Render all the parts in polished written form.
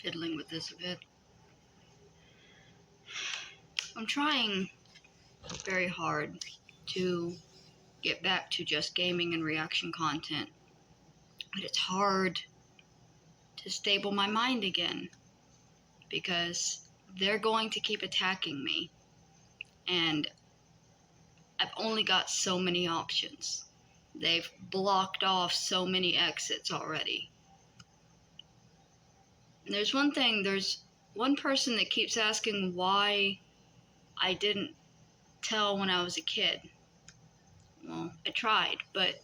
fiddling with this a bit. I'm trying very hard to get back to just gaming and reaction content, but it's hard to stable my mind again because they're going to keep attacking me, and I've only got so many options. They've blocked off so many exits already. And there's one person that keeps asking why I didn't tell when I was a kid. Well, I tried, but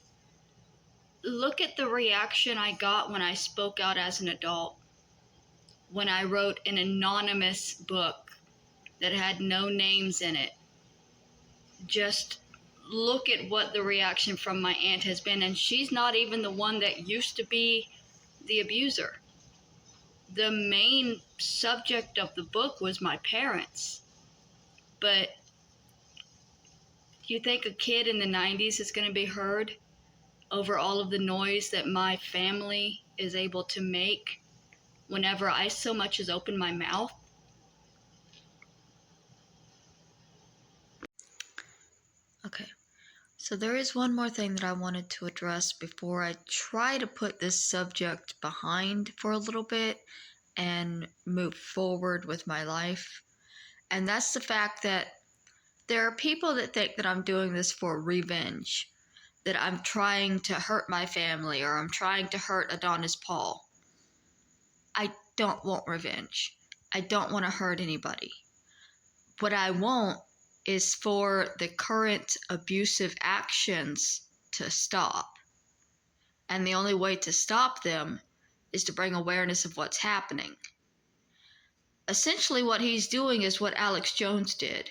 look at the reaction I got when I spoke out as an adult. When I wrote an anonymous book that had no names in it. Just look at what the reaction from my aunt has been, and she's not even the one that used to be the abuser. The main subject of the book was my parents. But do you think a kid in the 90s is going to be heard over all of the noise that my family is able to make whenever I so much as open my mouth? Okay, so there is one more thing that I wanted to address before I try to put this subject behind for a little bit and move forward with my life. And that's the fact that there are people that think that I'm doing this for revenge, that I'm trying to hurt my family or I'm trying to hurt Adonis Paul. I don't want revenge. I don't want to hurt anybody. What I want is for the current abusive actions to stop. And the only way to stop them is to bring awareness of what's happening. Essentially, what he's doing is what Alex Jones did.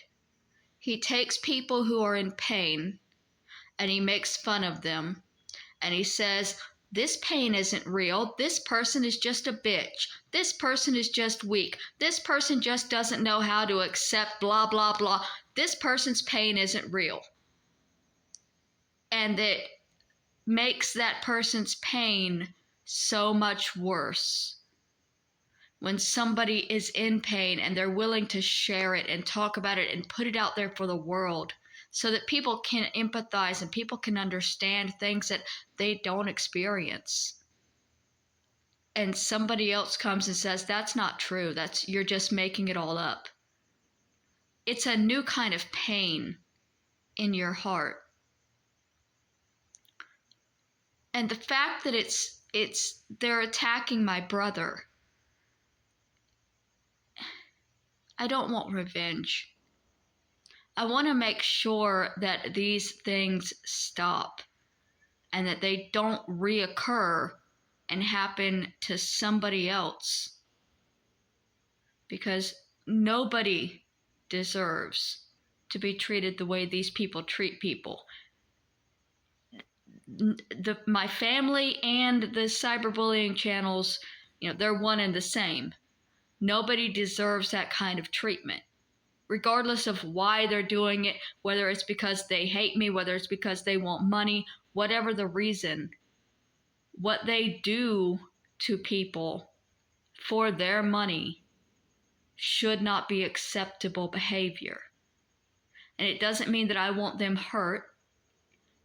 He takes people who are in pain and he makes fun of them. And he says, this pain isn't real. This person is just a bitch. This person is just weak. This person just doesn't know how to accept blah, blah, blah. This person's pain isn't real. And it makes that person's pain so much worse. When somebody is in pain and they're willing to share it and talk about it and put it out there for the world so that people can empathize and people can understand things that they don't experience. And somebody else comes and says, that's not true. You're just making it all up. It's a new kind of pain in your heart. And the fact that they're attacking my brother. I don't want revenge. I want to make sure that these things stop and that they don't reoccur and happen to somebody else. Because nobody deserves to be treated the way these people treat people. My family and the cyberbullying channels, they're one and the same. Nobody deserves that kind of treatment, regardless of why they're doing it, whether it's because they hate me, whether it's because they want money, whatever the reason. What they do to people for their money should not be acceptable behavior. And it doesn't mean that I want them hurt.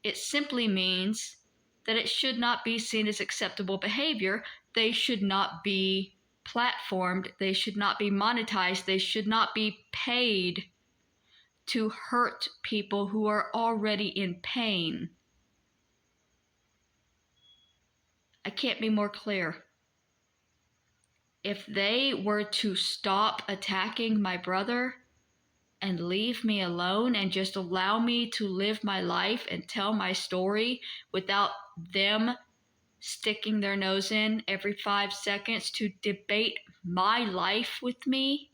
It simply means that it should not be seen as acceptable behavior. They should not be platformed, they should not be monetized, they should not be paid to hurt people who are already in pain. I can't be more clear. If they were to stop attacking my brother and leave me alone and just allow me to live my life and tell my story without them sticking their nose in every 5 seconds to debate my life with me.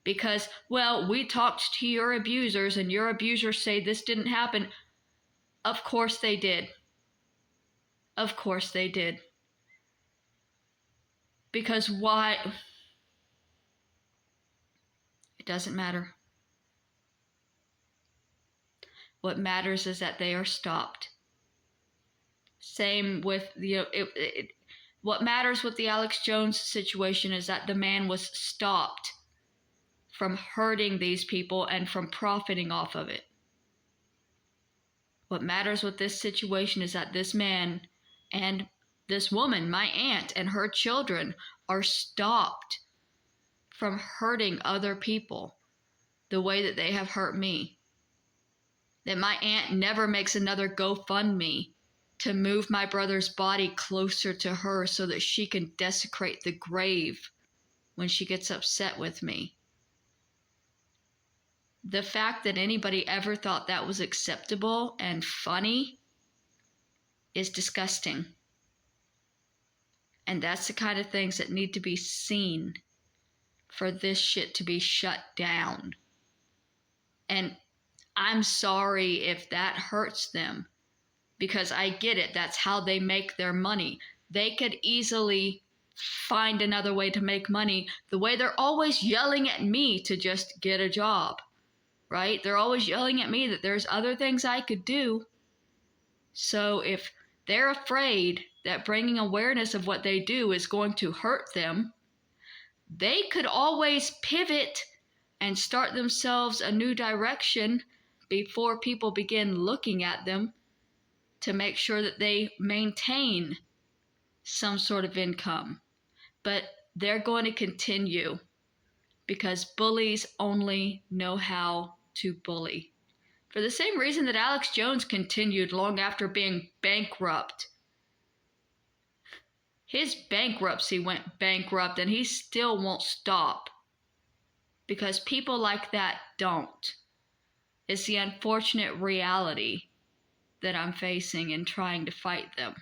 Because, well, we talked to your abusers and your abusers say this didn't happen. Of course they did. Of course they did. Because why? It doesn't matter. What matters is that they are stopped. Same with, What matters with the Alex Jones situation is that the man was stopped from hurting these people and from profiting off of it. What matters with this situation is that this man and this woman, my aunt, and her children are stopped from hurting other people the way that they have hurt me. That my aunt never makes another GoFundMe to move my brother's body closer to her so that she can desecrate the grave when she gets upset with me. The fact that anybody ever thought that was acceptable and funny is disgusting. And that's the kind of things that need to be seen for this shit to be shut down. And I'm sorry if that hurts them, because I get it. That's how they make their money. They could easily find another way to make money, the way they're always yelling at me to just get a job, right? They're always yelling at me that there's other things I could do. So if they're afraid that bringing awareness of what they do is going to hurt them, they could always pivot and start themselves a new direction before people begin looking at them to make sure that they maintain some sort of income. But they're going to continue because bullies only know how to bully. For the same reason that Alex Jones continued long after being bankrupt. His bankruptcy went bankrupt and he still won't stop because people like that don't. It's the unfortunate reality that I'm facing and trying to fight them.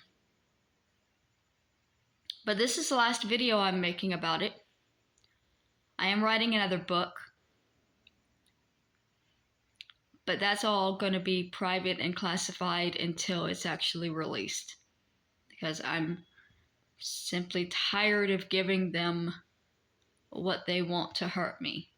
But this is the last video I'm making about it. I am writing another book, but that's all going to be private and classified until it's actually released, because I'm simply tired of giving them what they want to hurt me.